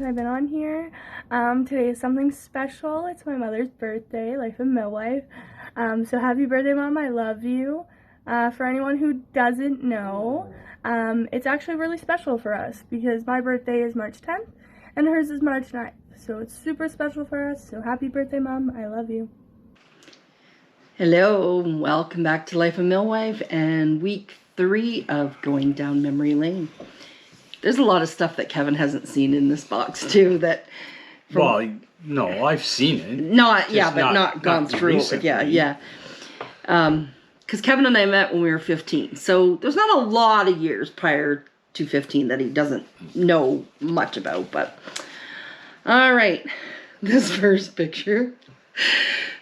I've been on here. Today is something special. It's my mother's birthday, Life of Millwife. So happy birthday, Mom. I love you. For anyone who doesn't know, it's actually really special for us because my birthday is March 10th and hers is March 9th. So it's super special for us. So happy birthday, Mom. I love you. Hello, welcome back to Life of Millwife and week 3 of going down memory lane. There's a lot of stuff that Kevin hasn't seen in this box too. Well, no, I've seen it. Not gone through recently. it. Yeah. Because Kevin and I met when we were 15, so there's not a lot of years prior to 15 that he doesn't know much about. But all right, this first picture.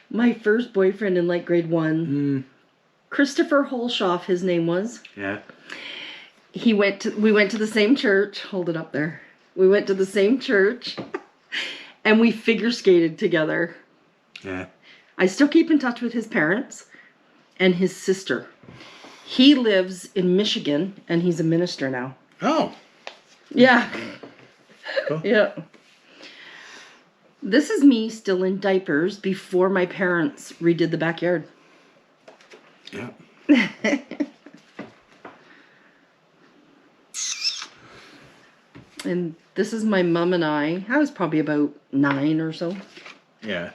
My first boyfriend in like grade 1, Christopher Holshoff, his name was. Yeah. We went to the same church. Hold it up there. We went to the same church, and we figure skated together. Yeah. I still keep in touch with his parents and his sister. He lives in Michigan, and he's a minister now. Oh. Yeah. Cool. Yeah. This is me still in diapers before my parents redid the backyard. Yeah. And this is my mom and I. I was probably about 9 or so. Yeah.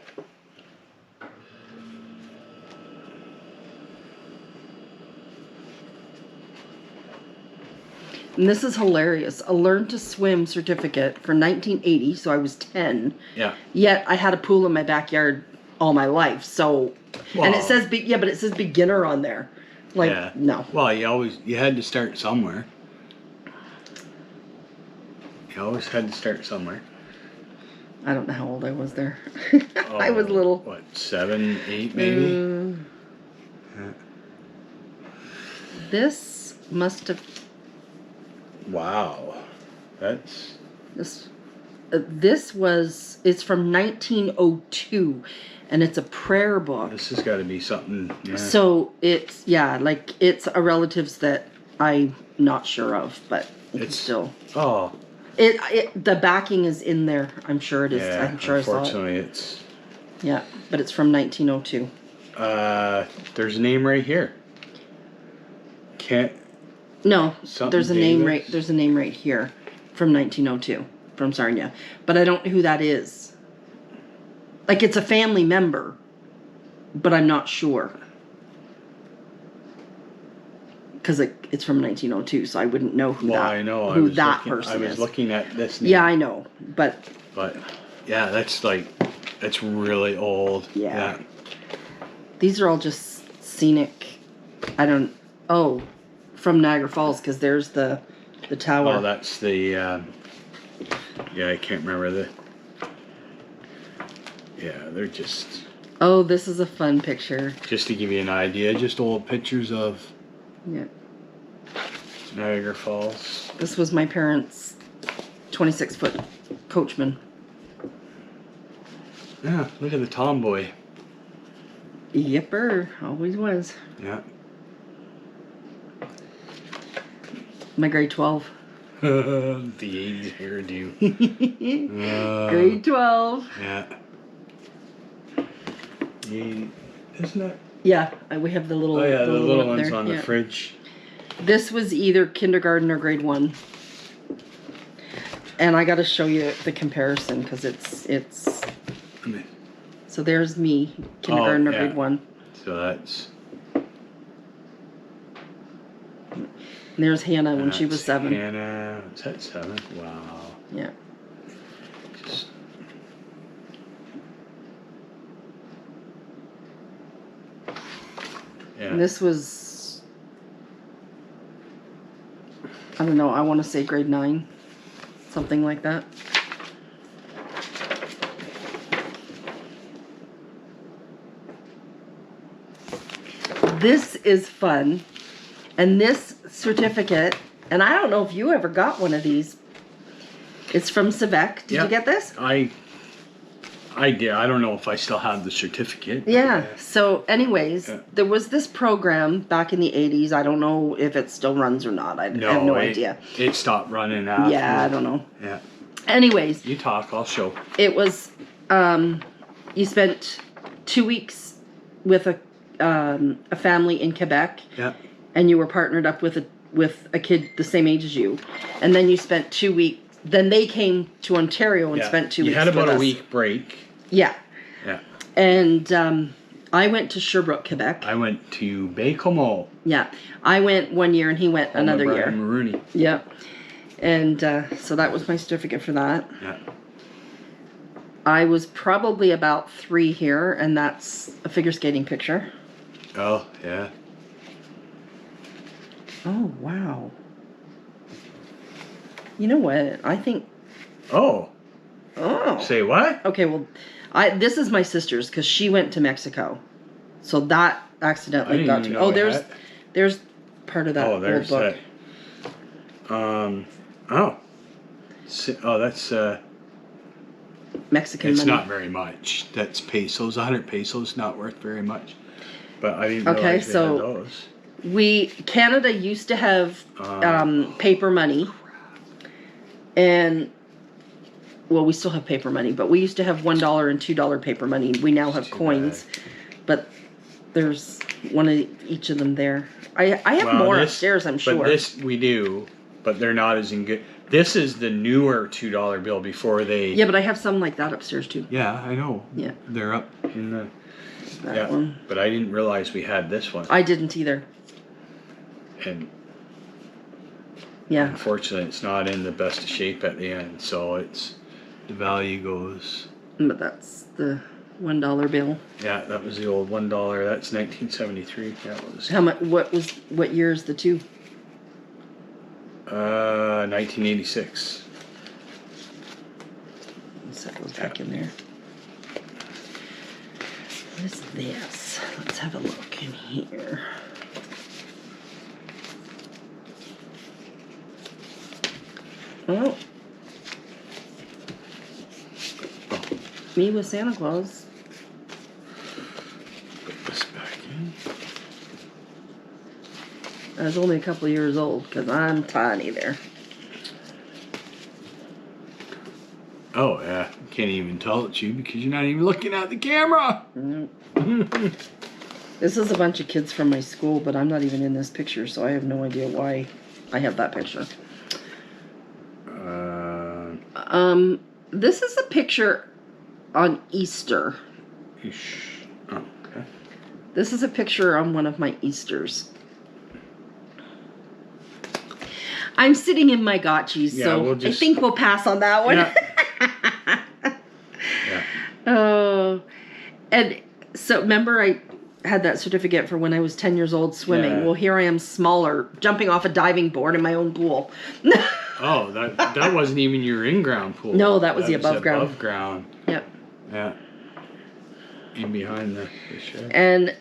And this is hilarious. A learn to swim certificate for 1980, so I was 10. Yeah. Yet I had a pool in my backyard all my life. So, and it says, but it says beginner on there. Like, Yeah. no. Well, you had to start somewhere. You always had to start somewhere. I don't know how old I was there. I was little. What, 7, 8 maybe? Yeah. This must have... Wow. That's... This was... It's from 1902, and it's a prayer book. This has got to be something, yeah. So it's, yeah, like, it's a relatives that I'm not sure of, but it's still... Oh. The backing is in there. I'm sure it is. Yeah, I'm sure I saw it. unfortunately it's... Yeah, but it's from 1902. There's a name right here. No, Something there's a name Davis? right. There's a name right here, from 1902, from Sarnia. But I don't know who that is. Like, it's a family member, but I'm not sure. Because it's from 1902, so I wouldn't know who that person is. I was looking at this name. Yeah, I know, but yeah, that's really old. Yeah. These are all just scenic. From Niagara Falls, because there's the tower. Oh, that's the, yeah, I can't remember they're just... Oh, this is a fun picture. Just to give you an idea, just old pictures of Niagara Falls. This was my parents' 26-foot coachman. Yeah, look at the tomboy. Yipper, always was. Yeah. My grade 12. The 80s hairdo. Grade 12. Yeah. Isn't that? Yeah, we have the little. Oh yeah, the little one ones there. on the fridge. This was either kindergarten or grade 1. And I got to show you the comparison because it's. So there's me, kindergarten or grade 1. So that's. And there's Hannah when she was 7. Hannah, is that 7? Wow. Yeah. Yeah. And this was, I don't know, I want to say grade 9. Something like that. This is fun. And this certificate, and I don't know if you ever got one of these. It's from Sevec. Did you get this? I did. I don't know if I still have the certificate. Yeah. So anyways, there was this program back in the 80s. I don't know if it still runs or not. I have no idea. It stopped running after. Yeah, I don't know. Yeah. Anyways, You talk, I'll show. it was, you spent 2 weeks with a family in Quebec, Yeah. and you were partnered up with a kid the same age as you, and then you spent 2 weeks. Then they came to Ontario and spent 2 weeks. You had about with a us. week break. Yeah, Yeah. and I went to Sherbrooke, Quebec. I went to Baie-Comeau. Yeah, I went 1 year and he went another year. Maroney. Yeah, and so that was my certificate for that. Yeah. I was probably about 3 here, and that's a figure skating picture. Oh, yeah. Oh, wow. You know what? I think... Oh. Oh. Say what? Okay, well, this is my sister's, because she went to Mexico. So that accidentally got to... Oh, there's part of that Oh, there's old book. that. Oh. Oh, that's... Mexican It's money. not very much. That's pesos. 100 pesos, not worth very much. But I didn't Okay, realize they so had those. Canada used to have paper money, and well, we still have paper money, but we used to have $1 and $2 paper money. We now have coins, but there's one of each of them there. I have more upstairs, I'm sure. But this we do, but they're not as in good. This is the newer $2 bill before they. Yeah, but I have some like that upstairs too. Yeah, I know. Yeah, they're up in the. That one. But I didn't realize we had this one. I didn't either. And yeah, unfortunately, it's not in the best of shape at the end, so it's the value goes. But that's the $1 bill. Yeah, that was the old $1. That's 1973. That was. How much? What year is the 2? 1986. That goes back in there. What is this? Let's have a look in here. Oh. Me with Santa Claus. Put this back in. I was only a couple of years old because I'm tiny there. Oh yeah, can't even tell it's you because you're not even looking at the camera. This is a bunch of kids from my school, but I'm not even in this picture, so I have no idea why I have that picture. This is a picture on Easter. Oh, okay. This is a picture on one of my Easters. I'm sitting in my gotchis, Yeah, so I think we'll pass on that one. Yeah. Yeah. Oh, and so remember I had that certificate for when I was 10 years old swimming. Yeah. Well, here I am smaller, jumping off a diving board in my own pool. Oh, that wasn't even your in-ground pool. No, that was the above ground. Above ground. Yep. Yeah. In behind the shed. And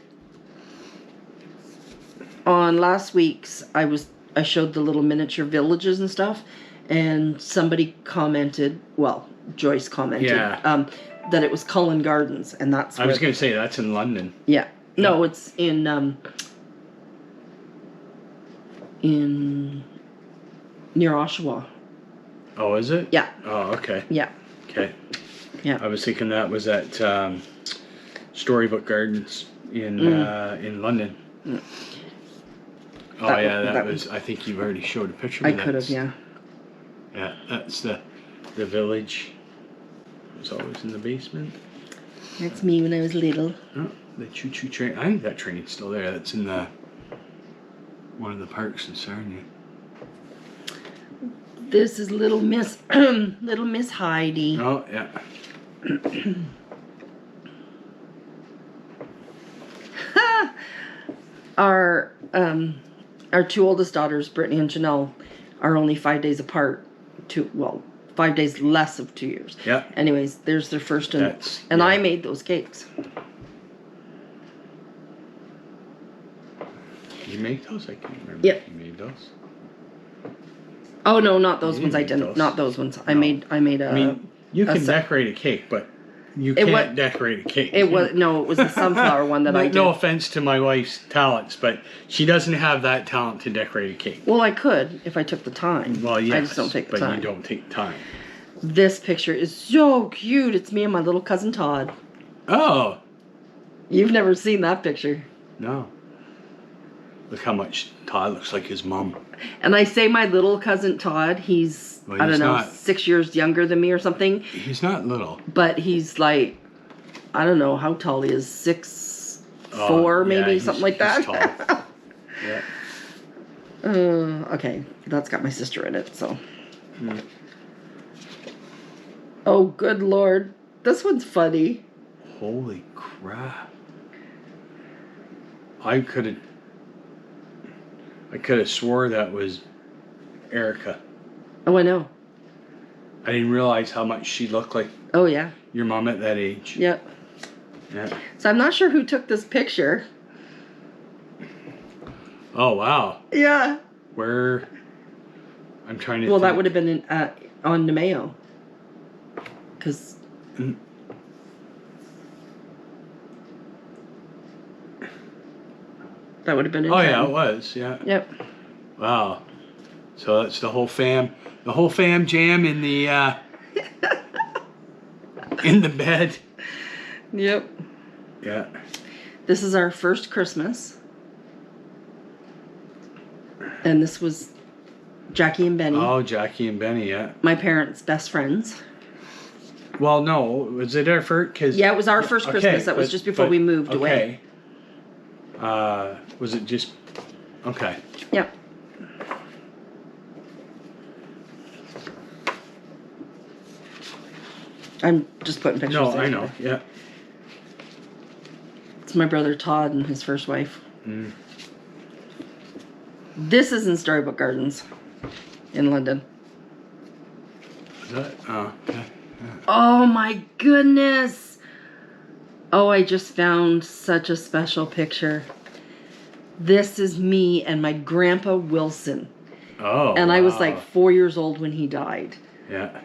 on last week's, I showed the little miniature villages and stuff, and somebody commented, well, Joyce commented, Yeah. that it was Cullen Gardens, and that's I was going to say that's in London. Yeah. No, it's in near Oshawa. Oh, is it? Yeah. Oh, okay. Yeah. Okay. Yeah. I was thinking that was at Storybook Gardens in London. Mm. Oh that was. I think you've already showed a picture. I could have, yeah. Yeah, that's the village. It was always in the basement. That's me when I was little. Oh, the choo-choo train. I think that train's still there. That's in one of the parks in Sarnia. This is little Miss little Miss Heidi. Oh yeah. Our 2 oldest daughters, Brittany and Janelle, are only 5 days apart. 5 days less of 2 years. Yeah. Anyways, there's their first and yeah. I made those cakes. You make those? I can't remember. Yep. If you made those. Oh no, not those ones. I made didn't. those. Not those ones. No. I made a. I mean, you can decorate a cake, but you It can't wa- decorate a cake. It was the sunflower one that I did. No offense to my wife's talents, but she doesn't have that talent to decorate a cake. Well, I could if I took the time. Well, yes, I just don't take the but time. you don't take time. This picture is so cute. It's me and my little cousin Todd. Oh, You've never seen that picture. no. Look how much Todd looks like his mom. And I say my little cousin Todd, he's, Well, I don't he's know, not. 6 years younger than me or something. He's not little. But he's like, I don't know how tall he is, 6'4", Yeah, maybe, he's- something like he's that. tall. Yeah. Okay, that's got my sister in it, so. Hmm. Oh, good Lord. This one's funny. Holy crap. I could have swore that was Erica. Oh, I know. I didn't realize how much she looked like Oh, yeah. your mom at that age. Yep. Yeah. So I'm not sure who took this picture. Oh, wow. Yeah. Where? I'm trying to Well, that think. would have been on Nemeo. Because... Mm. That would have been in Oh, yeah, town. it was. Yeah. Yep. Wow. So that's the whole fam jam in the in the bed. Yep. Yeah. This is our first Christmas. And this was Jackie and Benny. Oh, Jackie and Benny, yeah. My parents' best friends. Well, no, was it our first? Cause, Yeah, it was our first okay, Christmas. That was just before we moved away. Was it just... Okay. Yep. Oh, I'm just putting pictures No, there. I know, yeah. It's my brother Todd and his first wife. Mm. This is in Storybook Gardens in London. Is that... Oh, okay. Oh my goodness. Oh, I just found such a special picture. This is me and my grandpa Wilson. Oh, And I was wow. like 4 years old when he died. Yeah.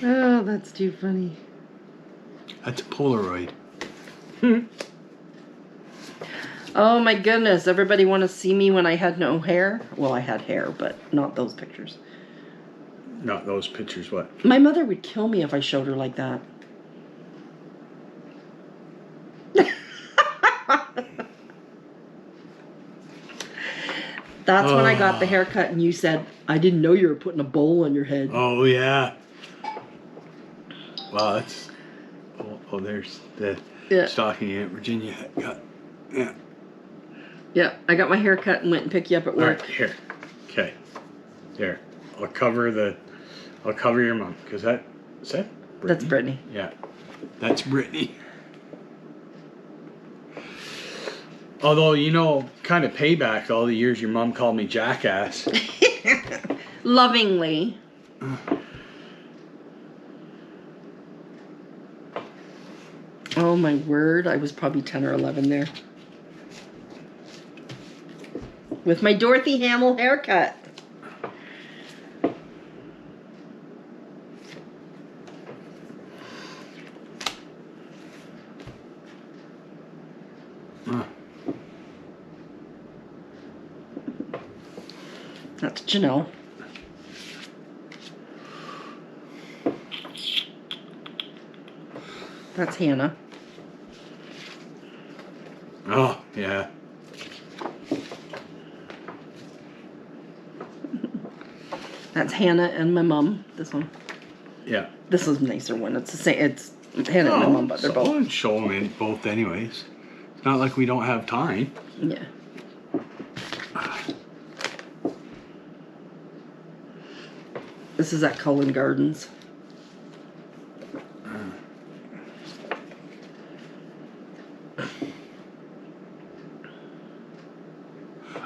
Oh, that's too funny. That's a Polaroid. Oh my goodness. Everybody want to see me when I had no hair? Well, I had hair, but not those pictures. Not those pictures, what? My mother would kill me if I showed her like that. That's when I got the haircut and you said, I didn't know you were putting a bowl on your head. Oh, yeah. Wow, that's... Oh, there's the stocking Aunt Virginia got. Yeah. Yeah, I got my hair cut and went and picked you up at All work. right, here. Okay. There. I'll cover your mom, because is that Brittany? That's Brittany. Yeah. That's Brittany. Although, kind of payback all the years your mom called me jackass. Lovingly. Oh my word, I was probably 10 or 11 there. With my Dorothy Hamill haircut. That's Janelle. That's Hannah. Oh, yeah. That's Hannah and my mom. This one. Yeah. This is a nicer one. It's the same. It's Hannah and my mom, but they're both. I'll show them both anyways. It's not like we don't have time. Yeah. This is at Cullen Gardens.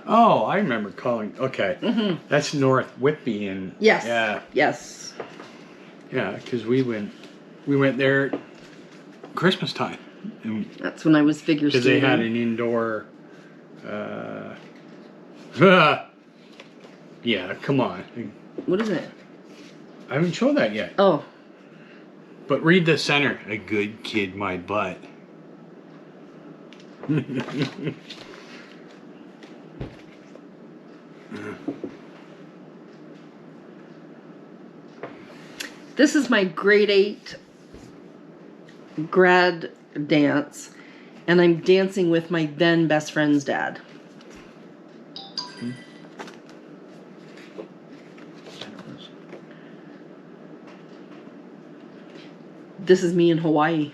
Oh, I remember calling. Okay. Mm-hmm. That's North Whitby and Yes. Yeah. Yes. Yeah, because we went there Christmas time. That's when I was figure Because skating. they had an indoor yeah, come on. What is it? I haven't shown that yet. Oh. But read the center. A good kid, my butt. This is my grade 8 grad dance, and I'm dancing with my then best friend's dad. This is me in Hawaii.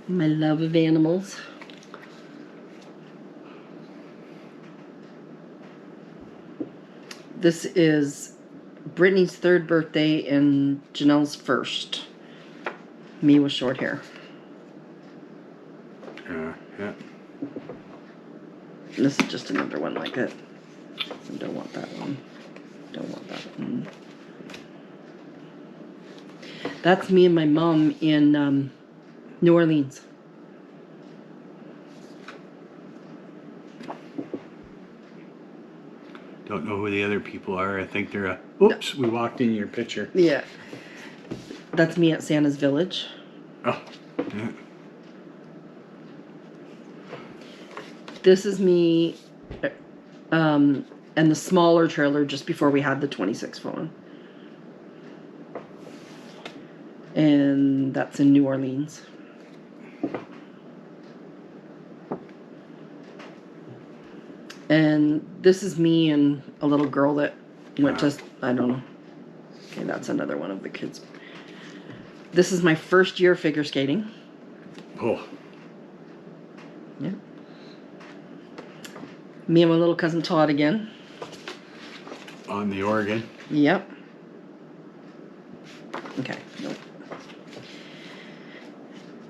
My love of animals. This is Brittany's 3rd birthday and Janelle's 1st. Me with short hair. Yeah. This is just another one like it. I don't want that one. Don't want that one. That's me and my mom in New Orleans. Don't know who the other people are. I think they're a... Oops, we walked in your picture. Yeah. That's me at Santa's Village. Oh, yeah. This is me and the smaller trailer just before we had the 26 phone. And that's in New Orleans. And this is me and a little girl that went to, I don't know. Okay, that's another one of the kids. This is my first year figure skating. Oh. Yeah. Me and my little cousin Todd again. On the organ. Yep. Okay. Nope.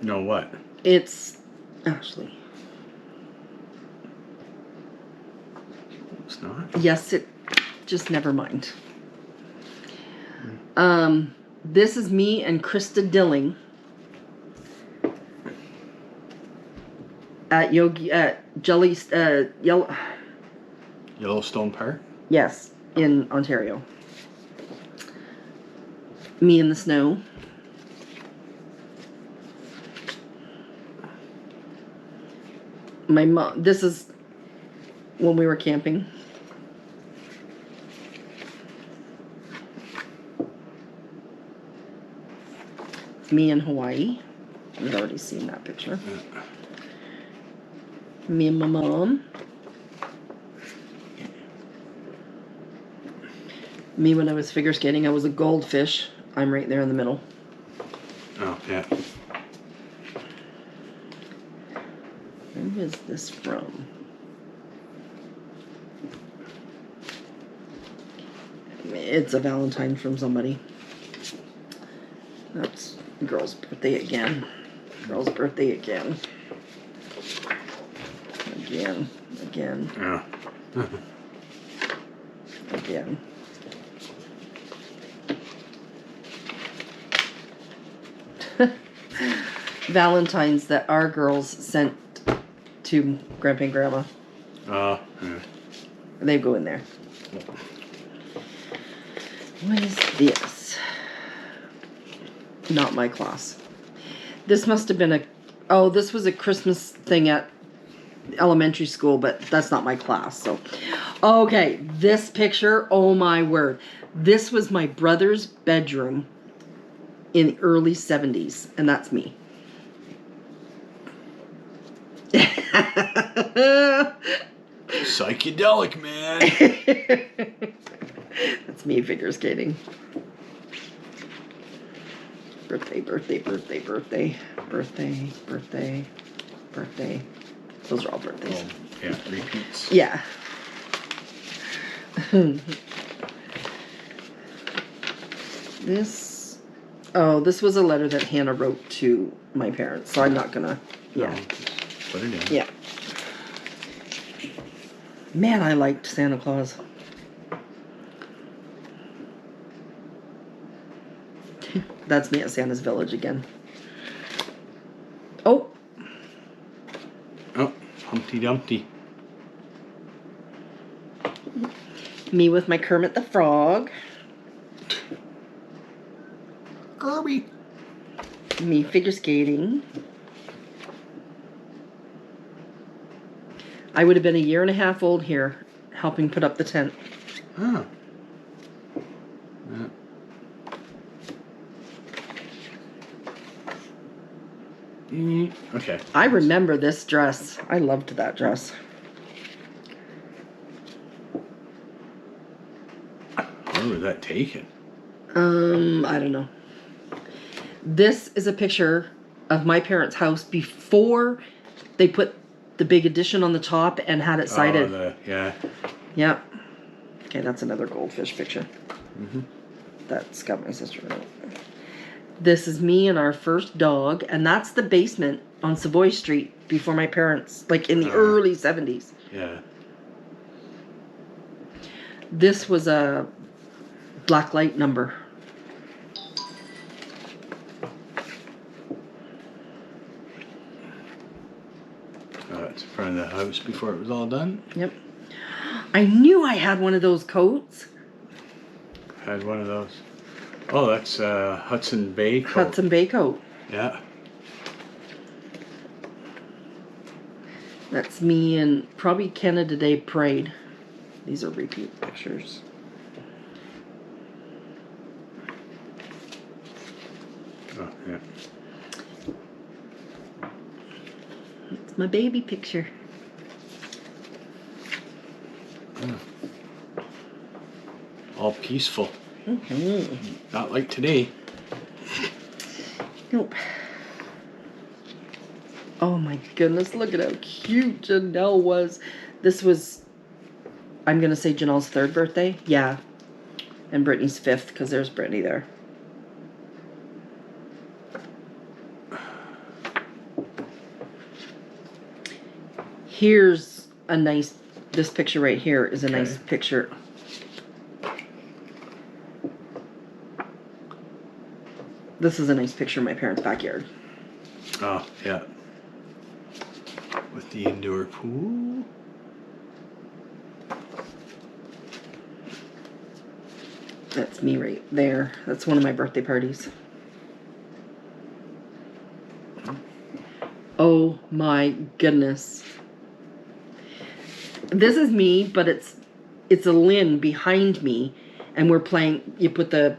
No what? It's Ashley. It's not? Yes, it. Just never mind. This is me and Krista Dilling at Yellowstone Park? Yes, in Ontario. Me in the snow. My mom. This is when we were camping. Me in Hawaii. I've already seen that picture. Me and my mom. Me when I was figure skating, I was a goldfish. I'm right there in the middle. Oh, yeah. Where is this from? It's a Valentine from somebody. That's girl's birthday again. Girl's birthday again. Again. Again. Yeah. Again. Valentines that our girls sent to Grandpa and Grandma. Oh, yeah. They go in there. What is this? Not my class. This must have been a... Oh, this was a Christmas thing at elementary school, but that's not my class, so... Okay, this picture, oh my word. This was my brother's bedroom in the early 70s, and that's me. Psychedelic, man. That's me figure skating. Birthday, birthday, birthday, birthday, birthday, birthday, birthday. Those are all birthdays. Oh, yeah, repeats. Yeah. This was a letter that Hannah wrote to my parents, so I'm not gonna, yeah. No, just put it in. Yeah. Man, I liked Santa Claus. That's me at Santa's Village again. Oh. Oh, Humpty Dumpty. Me with my Kermit the Frog. Barbie. Me figure skating. I would have been 1.5 years old here, helping put up the tent. Oh. Yeah. Okay. I remember this dress. I loved that dress. Where was that taken? I don't know. This is a picture of my parents' house before they put the big addition on the top and had it sided. Yeah. Yeah. Okay, that's another goldfish picture. Mm-hmm. That's got my sister in it. This is me and our first dog, and that's the basement on Savoy Street before my parents, like in the early 70s. Yeah. This was a black light number. It's in front of the house before it was all done. Yep. I knew I had one of those coats. Had one of those. Oh, that's Hudson Bay coat. Hudson Bay coat. Yeah. That's me and probably Canada Day Parade. These are repeat pictures. Oh, yeah. It's my baby picture. Oh. All peaceful. Mm-hmm. Not like today. Nope. Oh my goodness, look at how cute Janelle was. This was, I'm going to say Janelle's 3rd birthday. Yeah. And Brittany's 5th, because there's Brittany there. Here's a nice, this picture right here is a nice picture. This is a nice picture of my parents' backyard. Oh, yeah. With the indoor pool. That's me right there. That's one of my birthday parties. Oh my goodness. This is me, but it's a Lynn behind me, and we're playing, you put the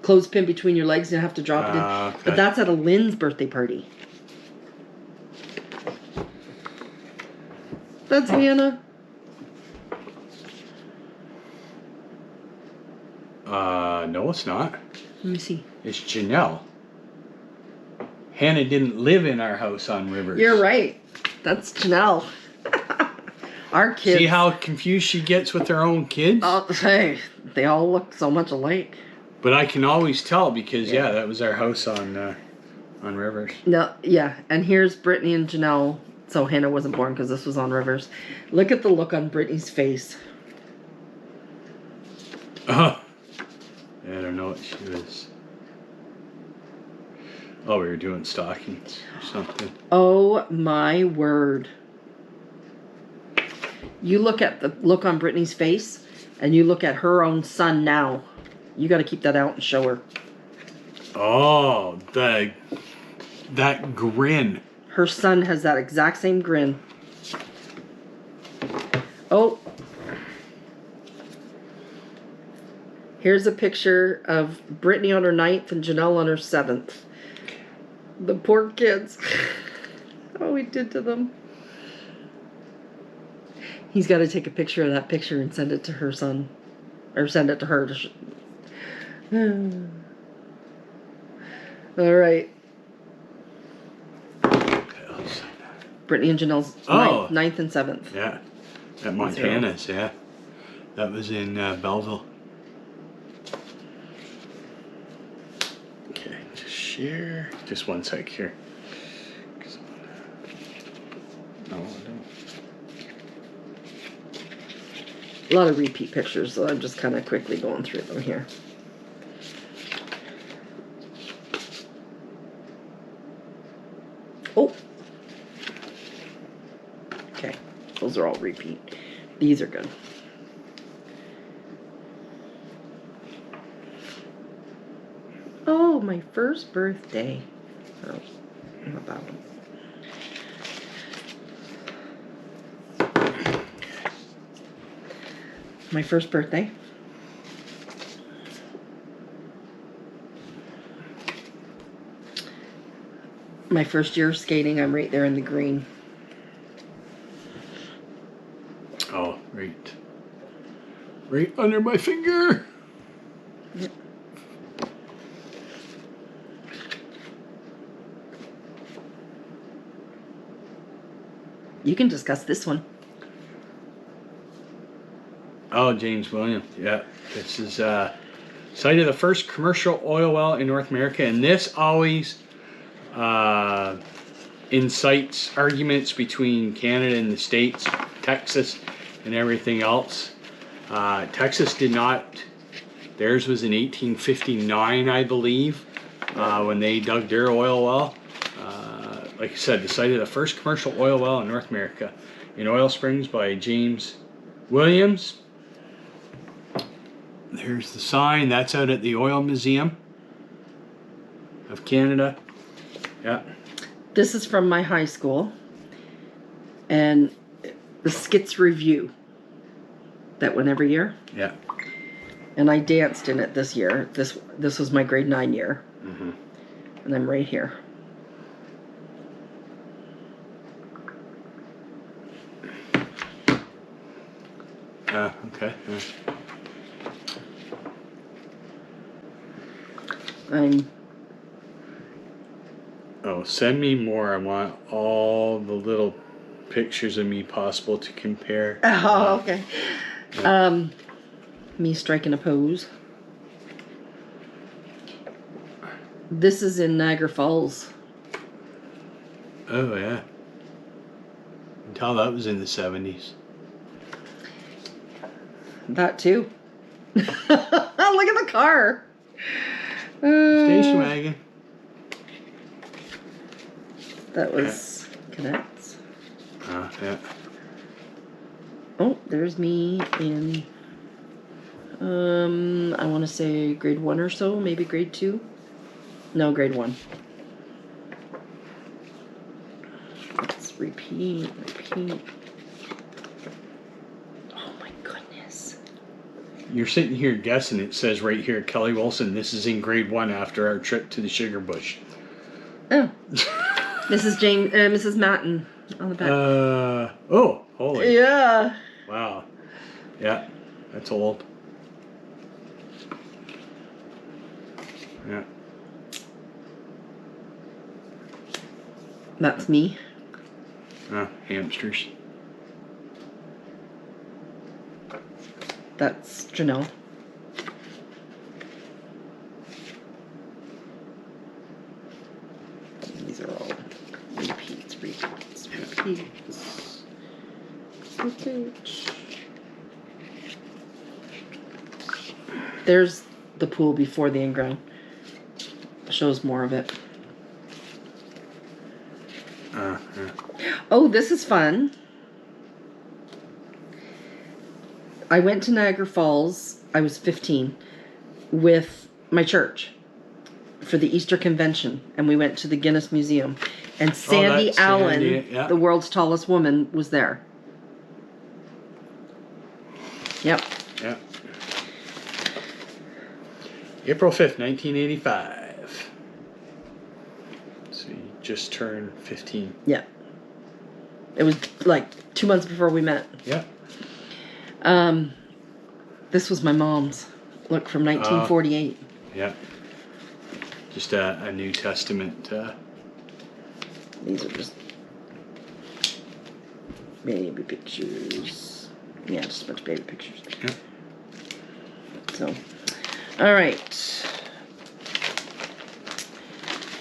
clothespin between your legs and you have to drop it in. Okay. But that's at a Lynn's birthday party. That's Hannah. No, it's not. Let me see. It's Janelle. Hannah didn't live in our house on Rivers. You're right. That's Janelle. Our kids. See how confused she gets with her own kids? Oh, hey, they all look so much alike. But I can always tell because, yeah, that was our house on Rivers. No, yeah, and here's Brittany and Janelle. So Hannah wasn't born because this was on Rivers. Look at the look on Brittany's face. Oh. I don't know what she was. Oh, we were doing stockings or something. Oh my word. You look at the look on Brittany's face and you look at her own son now. You got to keep that out and show her. Oh, that grin. Her son has that exact same grin. Oh. Here's a picture of Brittany on her 9th and Janelle on her 7th. The poor kids. Oh, we did to them. He's got to take a picture of that picture and send it to her son. Or send it to her. All right. Brittany and Janelle's 9th and 7th. Yeah. At Montana's, yeah. That was in Belleville. Okay, just share. Just one sec here. No, I don't. A lot of repeat pictures, so I'm just kind of quickly going through them here. Oh. Okay, those are all repeat. These are good. Oh my my first birthday. Oh, not that one. My first birthday. My first year of skating, I'm right there in the green. Oh, right under my finger. Yep. You can discuss this one. Oh, James Williams. Yeah, this is site of the first commercial oil well in North America, and this always incites arguments between Canada and the States, Texas, and everything else. Texas did not. Theirs was in 1859, I believe, when they dug their oil well. Like I said, the site of the first commercial oil well in North America in Oil Springs by James Williams. There's the sign. That's out at the Oil Museum of Canada. Yeah. This is from my high school, and the Skits Review that went every year. Yeah. And I danced in it this year. This was my grade 9 year. Mm-hmm. And I'm right here. Okay. Oh, send me more. I want all the little pictures of me possible to compare. Oh, okay. Me striking a pose. This is in Niagara Falls. Oh, yeah. You can tell that was in the 70s. That too. Look at the car. Station wagon. That was Cadets. Yeah. Oh, there's me in, I want to say grade 1 or so, maybe grade 2. No, grade 1. Let's repeat. Oh my goodness. You're sitting here guessing. It says right here, Kelly Wilson, this is in grade 1 after our trip to the Sugar Bush. Oh. Mrs. Matten on the back. Oh, holy. Yeah. Wow. Yeah, that's old. Yeah. That's me. Hamsters. That's Janelle. These are all repeats. There's the pool before the in-ground. Shows more of it. Yeah. Oh, this is fun. I went to Niagara Falls, I was 15, with my church for the Easter convention, and we went to the Guinness Museum, and Sandy Allen, yeah. the world's tallest woman, was there. Yep. Yeah. April 5th, 1985. So you just turned 15. Yeah. It was like 2 months before we met. Yeah. This was my mom's. Look, from 1948. Yeah. Just a New Testament. These are just baby pictures. Yeah, just a bunch of baby pictures. Yeah. So, all right.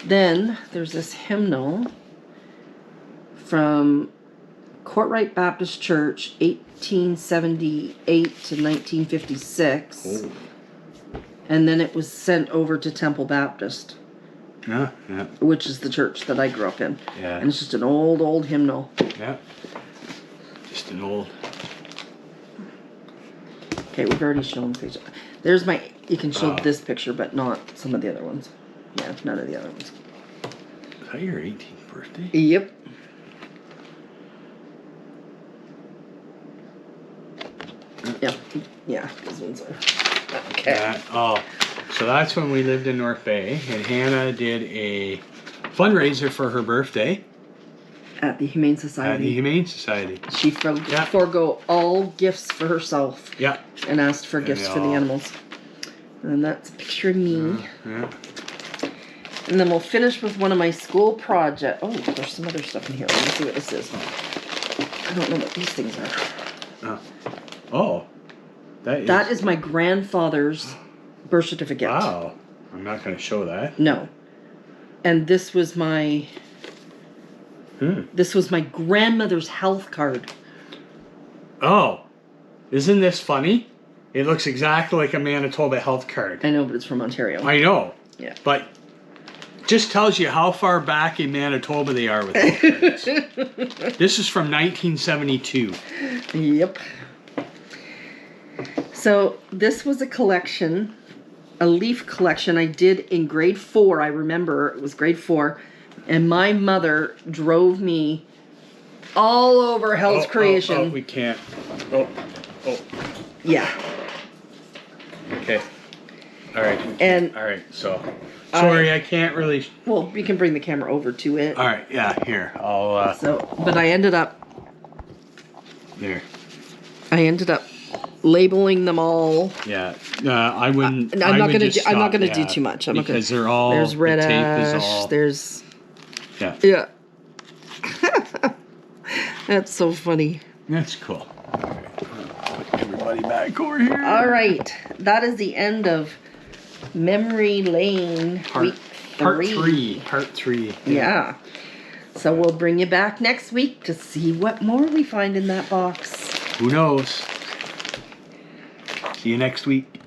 Then there's this hymnal from Courtright Baptist Church, 1878 to 1956. Oh. And then it was sent over to Temple Baptist, Yeah. which is the church that I grew up in. Yeah. And it's just an old hymnal. Yeah. Just an old. Okay, we've already shown the picture. There's my, you can show Oh. this picture, but not some of the other ones. Yeah, none of the other ones. Is that your 18th birthday? Yep. Yeah, yeah, these ones are. Okay. So that's when we lived in North Bay, and Hannah did a fundraiser for her birthday At the Humane at the Society. Humane Society. She forego all gifts for herself Yeah. and asked for gifts for the animals. And that's a picture of me. Yeah. And then we'll finish with one of my school projects. Oh, there's some other stuff in here. Let me see what this is. I don't know what these things are. Oh. That is my grandfather's birth certificate. Wow. I'm not going to show that. No. And this was my grandmother's health card. Oh. Isn't this funny? It looks exactly like a Manitoba health card. I know, but it's from Ontario. I know. Yeah. But just tells you how far back in Manitoba they are with health cards. This is from 1972. Yep. So this was a collection, a leaf collection I did in grade 4. I remember it was grade 4. And my mother drove me all over Hell's Creation. Oh, we can't. Oh. Yeah. Okay. All right. And all right. So, sorry, I can't really. Well, you can bring the camera over to it. All right. Yeah. Here, I'll. But I ended up. There. I ended up labeling them all. Yeah. I wouldn't. I'm not gonna do too much. Because they're all. There's red the tape ash. is all, There's. Yeah. Yeah. That's so funny. That's cool. All right. Put everybody back over here. All right. That is the end of Memory Lane week 3. Part 3. Yeah. So we'll bring you back next week to see what more we find in that box. Who knows? See you next week.